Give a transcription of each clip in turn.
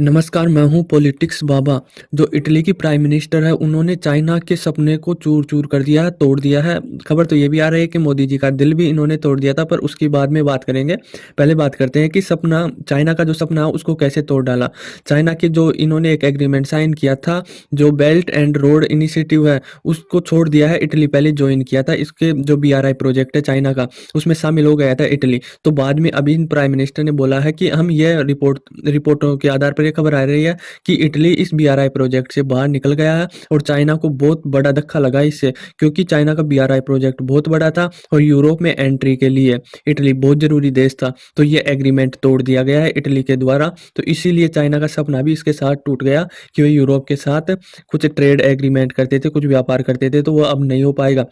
नमस्कार, मैं हूँ पॉलिटिक्स बाबा। जो इटली की प्राइम मिनिस्टर है, उन्होंने चाइना के सपने को चूर-चूर कर दिया है, तोड़ दिया है। खबर तो ये भी आ रही है कि मोदी जी का दिल भी इन्होंने तोड़ दिया था, पर उसकी बाद में बात करेंगे। पहले बात करते हैं कि सपना चाइना का जो सपना है, उसको कैसे तोड़ डाला। चाइना के जो इन्होंने एक एग्रीमेंट साइन किया था, जो बेल्ट एंड रोड इनिशिएटिव है, उसको छोड़ दिया है। इटली पहले जॉइन किया था। इसके जो बीआरआई प्रोजेक्ट है चाइना का, उसमें शामिल हो गया था इटली। तो बाद में अभी प्राइम मिनिस्टर ने बोला है कि हम ये रिपोर्टों के आधार पर ये खबर आ रही है कि इटली इस बीआरआई प्रोजेक्ट से बाहर निकल गया है और चाइना को बहुत बड़ा धक्का लगा इससे, क्योंकि चाइना का बीआरआई प्रोजेक्ट बहुत बड़ा था और यूरोप में एंट्री के लिए इटली बहुत जरूरी देश था। तो ये एग्रीमेंट तोड़ दिया गया है इटली के द्वारा। तो इसीलिए चाइना का सपना भी इसके साथ टूट गया कि वे यूरोप के साथ कुछ ट्रेड एग्रीमेंट करते थे, कुछ व्यापार करते थे, तो वो अब नहीं हो पाएगा।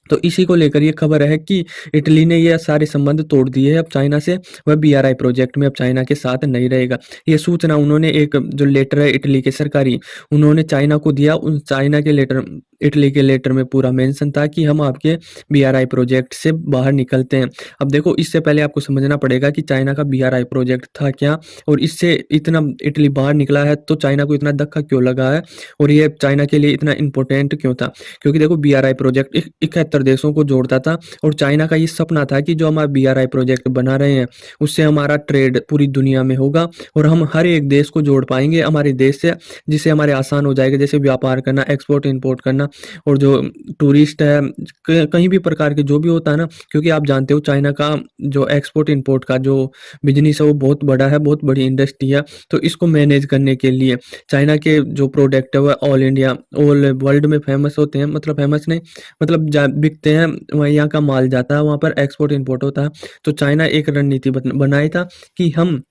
तो इसी को लेकर ये खबर है कि इटली ने ये सारे संबंध तोड़ दिए हैं अब चाइना से। वह बीआरआई प्रोजेक्ट में अब चाइना के साथ नहीं रहेगा। ये सूचना उन्होंने एक जो लेटर है इटली के सरकारी, उन्होंने चाइना को दिया। उन चाइना के लेटर, इटली के लेटर में पूरा मेंशन था कि हम आपके बीआरआई प्रोजेक्ट से बाहर निकलते हैं। अब देखो, इससे पहले आपको समझना पड़ेगा कि चाइना का बीआरआई प्रोजेक्ट था क्या और इससे इतना इटली बाहर निकला है, तो चाइना को इतना धक्का क्यों लगा है और ये चाइना के लिए इतना इंपॉर्टेंट क्यों था। क्योंकि देखो, बीआरआई प्रोजेक्ट 71 देशों को जोड़ता था और चाइना का ये सपना था कि जो हमारा बीआरआई प्रोजेक्ट बना रहे हैं, उससे हमारा ट्रेड पूरी दुनिया में होगा और हम हर एक देश को जोड़ पाएंगे हमारे देश से, जिससे हमारे आसान हो जाएगा, जैसे व्यापार करना, एक्सपोर्ट इंपोर्ट करना। और जो टूरिस्ट है, कहीं भी प्रकार के जो भी होता है ना, क्योंकि आप जानते हो चाइना का जो एक्सपोर्ट इंपोर्ट का जो बिजनेस है वो बहुत बड़ा है, बहुत बड़ी इंडस्ट्री है। तो इसको मैनेज करने के लिए चाइना के जो प्रोडक्ट है वह ऑल इंडिया, ऑल वर्ल्ड में फेमस होते हैं। मतलब फेमस नहीं, मतलब बिकते हैं, वहाँ यहाँ का माल जाता है, वहाँ पर एक्सपोर्ट इंपोर्ट होता है। तो चाइना एक रणनीति बनाया था कि हम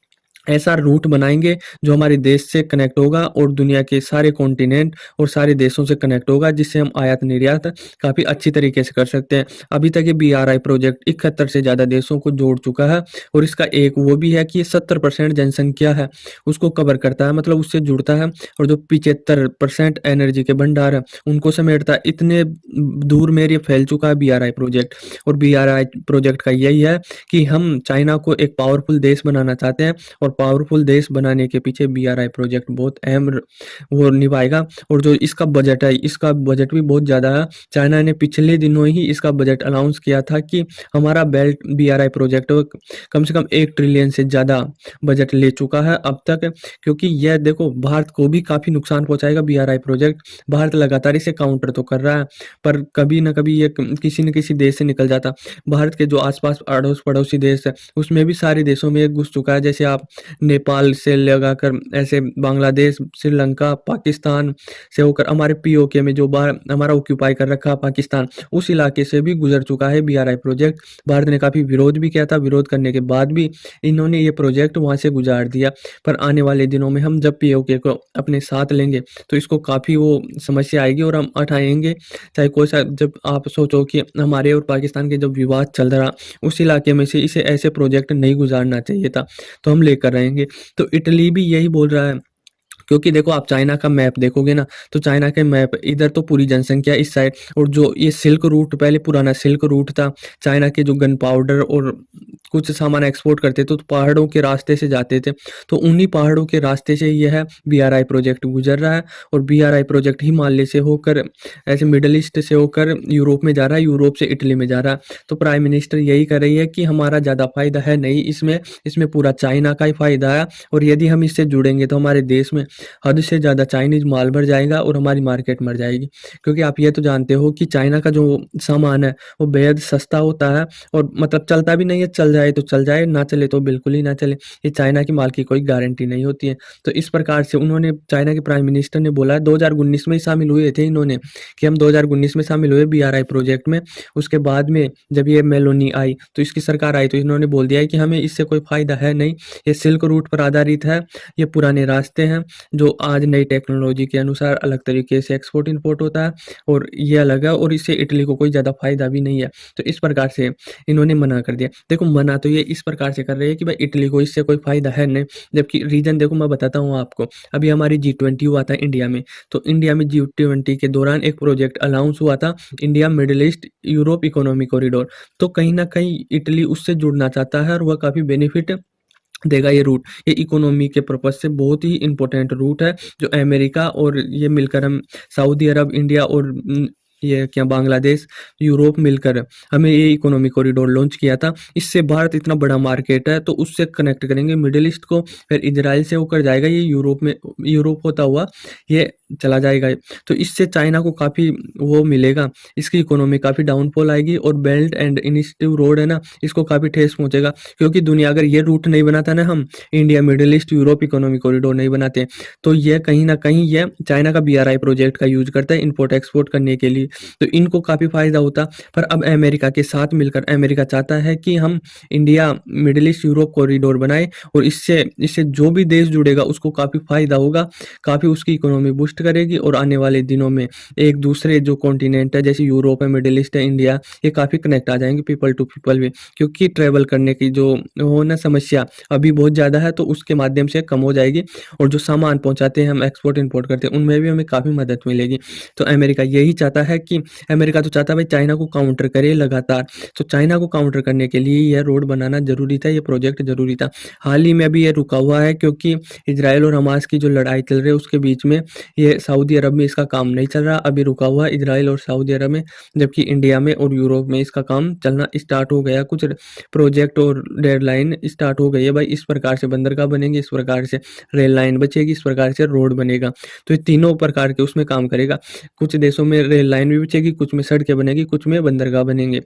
ऐसा रूट बनाएंगे जो हमारे देश से कनेक्ट होगा और दुनिया के सारे कॉन्टिनेंट और सारे देशों से कनेक्ट होगा, जिससे हम आयात निर्यात काफ़ी अच्छी तरीके से कर सकते हैं। अभी तक ये बीआरआई प्रोजेक्ट 71 से ज़्यादा देशों को जोड़ चुका है और इसका एक वो भी है कि ये 70% जनसंख्या है उसको कवर करता है, मतलब उससे जुड़ता है। और जो 75% एनर्जी के भंडार है उनको समेटता है। इतने दूर में ये फैल चुका है बीआरआई प्रोजेक्ट। और बीआरआई प्रोजेक्ट का यही है कि हम चाइना को एक पावरफुल देश बनाना चाहते हैं और पावरफुल देश बनाने के पीछे बीआरआई प्रोजेक्ट बहुत अहम वो निभाएगा। और जो इसका बजट है, इसका बजट भी बहुत ज़्यादा है। चाइना ने पिछले दिनों ही इसका बजट अनाउंस किया था कि हमारा बेल्ट बीआरआई प्रोजेक्ट कम से कम 1 ट्रिलियन से ज़्यादा बजट ले चुका है अब तक। क्योंकि यह देखो, भारत को भी काफ़ी नुकसान पहुंचाएगा बीआरआई प्रोजेक्ट। भारत लगातार इसे काउंटर तो कर रहा है, पर कभी ना कभी ये किसी न किसी देश से निकल जाता। भारत के जो आसपास अड़ोस पड़ोसी देश है, उसमें भी सारे देशों में ये घुस चुका है। जैसे आप नेपाल से लगाकर ऐसे बांग्लादेश, श्रीलंका, पाकिस्तान से होकर हमारे पीओके में जो बाहर हमारा ऑक्यूपाई कर रखा पाकिस्तान, उस इलाके से भी गुजर चुका है बीआरआई प्रोजेक्ट। भारत ने काफ़ी विरोध भी किया था, विरोध करने के बाद भी इन्होंने ये प्रोजेक्ट वहाँ से गुजार दिया। पर आने वाले दिनों में हम जब पीओके को अपने साथ लेंगे तो इसको काफ़ी वो समस्या आएगी और हम उठाएंगे। चाहे कोई सा, जब आप सोचो कि हमारे और पाकिस्तान के जब विवाद चल रहा, उस इलाके में से इसे ऐसे प्रोजेक्ट नहीं गुजारना चाहिए था, तो हम लेकर रहेंगे। तो इटली भी यही बोल रहा है। क्योंकि देखो, आप चाइना का मैप देखोगे ना, तो चाइना के मैप इधर तो पूरी जनसंख्या इस साइड, और जो ये सिल्क रूट, पहले पुराना सिल्क रूट था, चाइना के जो गन पाउडर और कुछ सामान एक्सपोर्ट करते थे तो पहाड़ों के रास्ते से जाते थे। तो उन्हीं पहाड़ों के रास्ते से यह बीआरआई प्रोजेक्ट गुजर रहा है और बीआरआई प्रोजेक्ट हिमालय से होकर, ऐसे मिडल ईस्ट से होकर यूरोप में जा रहा है, यूरोप से इटली में जा रहा है। तो प्राइम मिनिस्टर यही कर रही है कि हमारा ज़्यादा फायदा है नहीं इसमें, इसमें पूरा चाइना का ही फायदा है। और यदि हम इससे जुड़ेंगे तो हमारे देश में हद से ज़्यादा चाइनीज़ माल भर जाएगा और हमारी मार्केट मर जाएगी। क्योंकि आप ये तो जानते हो कि चाइना का जो सामान है वो बेहद सस्ता होता है और मतलब चलता भी नहीं है। चल जाए तो चल जाए, ना चले तो बिल्कुल ही ना चले। ये चाइना की माल की कोई गारंटी नहीं होती है। तो इस प्रकार से उन्होंने, चाइना के प्राइम मिनिस्टर ने बोला है, 2019 में ही शामिल हुए थे इन्होंने, कि हम 2019 में शामिल हुए बीआरआई प्रोजेक्ट में। उसके बाद में जब ये मेलोनी आई, तो इसकी सरकार आई, तो इन्होंने बोल दिया है कि हमें इससे कोई फ़ायदा है नहीं। ये सिल्क रूट पर आधारित है, ये पुराने रास्ते हैं जो आज नई टेक्नोलॉजी के अनुसार अलग तरीके से एक्सपोर्ट इंपोर्ट होता है और ये अलग है, और इससे इटली को कोई ज़्यादा फायदा भी नहीं है। तो इस प्रकार से इन्होंने मना कर दिया। देखो, मना तो ये इस प्रकार से कर रहे हैं कि भाई इटली को इससे कोई फायदा है नहीं, जबकि रीजन देखो मैं बताता हूँ आपको। अभी हमारी G20 हुआ था इंडिया में, तो इंडिया में G20 के दौरान एक प्रोजेक्ट अनाउंस हुआ था, India middle east Europe economic corridor. तो कहीं ना कहीं इटली उससे जुड़ना चाहता है और वह काफ़ी बेनिफिट देगा ये रूट। ये इकोनॉमी के पर्पज़ से बहुत ही इम्पोर्टेंट रूट है, जो अमेरिका और ये मिलकर हम सऊदी अरब, इंडिया और ये क्या बांग्लादेश, यूरोप मिलकर हमें ये इकोनॉमी कॉरिडोर लॉन्च किया था। इससे भारत इतना बड़ा मार्केट है, तो उससे कनेक्ट करेंगे मिडल ईस्ट को, फिर इज़राइल से होकर जाएगा ये यूरोप में, यूरोप होता हुआ ये चला जाएगा। तो इससे चाइना को काफ़ी वो मिलेगा, इसकी इकोनॉमी काफ़ी डाउनफॉल आएगी और बेल्ट एंड इनिशिएटिव रोड है ना, इसको काफ़ी ठेस पहुँचेगा। क्योंकि दुनिया अगर ये रूट नहीं बनाता ना, हम India, middle east, Europe economic corridor नहीं बनाते, तो ये कहीं न कहीं ये चाइना का बीआरआई प्रोजेक्ट का यूज़ करता है इम्पोर्ट एक्सपोर्ट करने के लिए, तो इनको काफ़ी फ़ायदा होता। पर अब अमेरिका के साथ मिलकर अमेरिका चाहता है कि हम India, middle east, Europe corridor बनाएँ और इससे इससे जो भी देश जुड़ेगा उसको काफ़ी फ़ायदा होगा, काफ़ी उसकी इकोनॉमी बूस्ट करेगी और आने वाले दिनों में एक दूसरे जो कॉन्टिनेंट है जैसे यूरोप है, मिडल ईस्ट है, इंडिया, ये काफ़ी कनेक्ट आ जाएँगे पीपल टू पीपल में। क्योंकि ट्रैवल करने की जो वो ना समस्या अभी बहुत ज़्यादा है, तो उसके माध्यम से कम हो जाएगी और जो सामान पहुँचाते हैं हम, एक्सपोर्ट इम्पोर्ट करते हैं, उनमें भी हमें काफ़ी मदद मिलेगी। तो अमेरिका यही चाहता है कि अमेरिका तो चाहता है भाई चाइना को काउंटर करे लगातार, तो चाइना को काउंटर करने के लिए यह रोड बनाना ज़रूरी था, ये प्रोजेक्ट ज़रूरी था। हाल ही में अभी ये रुका हुआ है क्योंकि इज़राइल और हमास की जो लड़ाई चल रही है उसके बीच में ये सऊदी अरब में इसका काम नहीं चल रहा, अभी रुका हुआ है इज़राइल और सऊदी अरब में, जबकि इंडिया में और यूरोप में इसका काम चलना स्टार्ट हो गया। कुछ प्रोजेक्ट और डेडलाइन स्टार्ट हो गई है भाई, इस प्रकार से बंदरगाह बनेंगे, इस प्रकार से रेल लाइन बचेगी, इस प्रकार से रोड बनेगा। तो ये तीनों प्रकार के उसमें काम करेगा। कुछ देशों में रेल लाइन भी बचेगी, कुछ में सड़कें बनेगी, कुछ में बंदरगाह बनेंगे।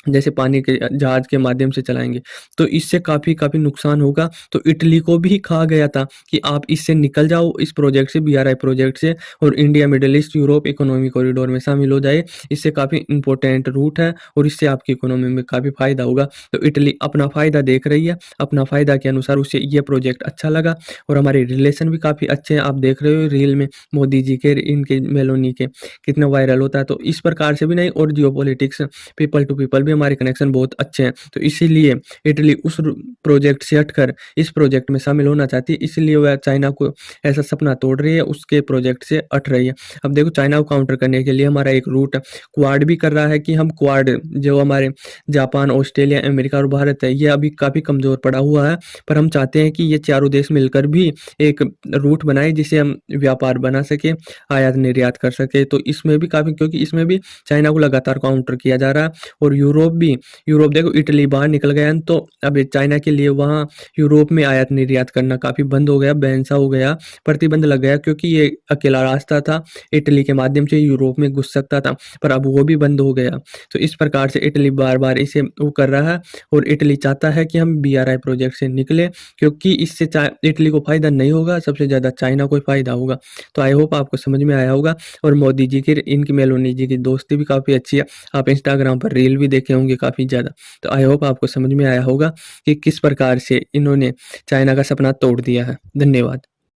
जैसे पानी के जहाज के माध्यम से चलाएँगे, तो इससे काफ़ी नुकसान होगा। तो इटली को भी कहा गया था कि आप इससे निकल जाओ, इस प्रोजेक्ट से, बीआरआई प्रोजेक्ट से, और India, middle east, Europe economic corridor में शामिल हो जाए। इससे काफ़ी इम्पोर्टेंट रूट है और इससे आपकी इकोनॉमी में काफ़ी फ़ायदा होगा। तो इटली अपना फ़ायदा देख रही है, अपना फ़ायदा के अनुसार उसे ये प्रोजेक्ट अच्छा लगा और हमारे रिलेशन भी काफ़ी अच्छे हैं। आप देख रहे हो रील में मोदी जी के, इनके, मेलोनी के कितना वायरल होता है। तो इस प्रकार से भी नहीं, और जियोपॉलिटिक्स, पीपल टू पीपल भी हमारे कनेक्शन बहुत अच्छे हैं। तो इसीलिए इटली उस प्रोजेक्ट से हटकर इस प्रोजेक्ट में शामिल होना चाहती है, इसलिए वह चाइना को ऐसा सपना तोड़ रही है, उसके प्रोजेक्ट से हट रही है। अब देखो चाइना को काउंटर करने के लिए हमारा एक रूट क्वाड भी कर रहा है कि हम क्वाड, जो हमारे जापान, ऑस्ट्रेलिया, अमेरिका और भारत है, ये अभी काफ़ी कमज़ोर पड़ा हुआ है, पर हम चाहते हैं कि ये चारों देश मिलकर भी एक रूट बनाए जिसे हम व्यापार बना सकें, आयात निर्यात कर सकें। तो इसमें भी काफ़ी, क्योंकि इसमें भी चाइना को लगातार काउंटर किया जा रहा है और यूरोप भी, यूरोप देखो इटली बाहर निकल गया है, तो अब ये चाइना के लिए वहाँ यूरोप में आयात निर्यात करना काफ़ी बंद हो गया, बैन सा हो गया, प्रतिबंध लग गया, क्योंकि ये अकेला रास्ता था, इटली के माध्यम से यूरोप में घुस सकता था, पर अब वो भी बंद हो गया। तो इस प्रकार से इटली बार-बार इसे वो कर रहा है और इटली चाहता है कि हम बीआरआई प्रोजेक्ट से निकलें, क्योंकि इससे इटली को फ़ायदा नहीं होगा, सबसे ज़्यादा चाइना को ही फ़ायदा होगा। तो आई होप आपको समझ में आया होगा। और मोदी जी की, इनकी, मेलोनी जी की दोस्ती भी काफ़ी अच्छी है। आप इंस्टाग्राम पर रील भी देखे होंगे काफ़ी ज़्यादा। तो आई होप आपको समझ में आया होगा कि किस प्रकार से इन्होंने चाइना का सपना तोड़ दिया है। धन्यवाद।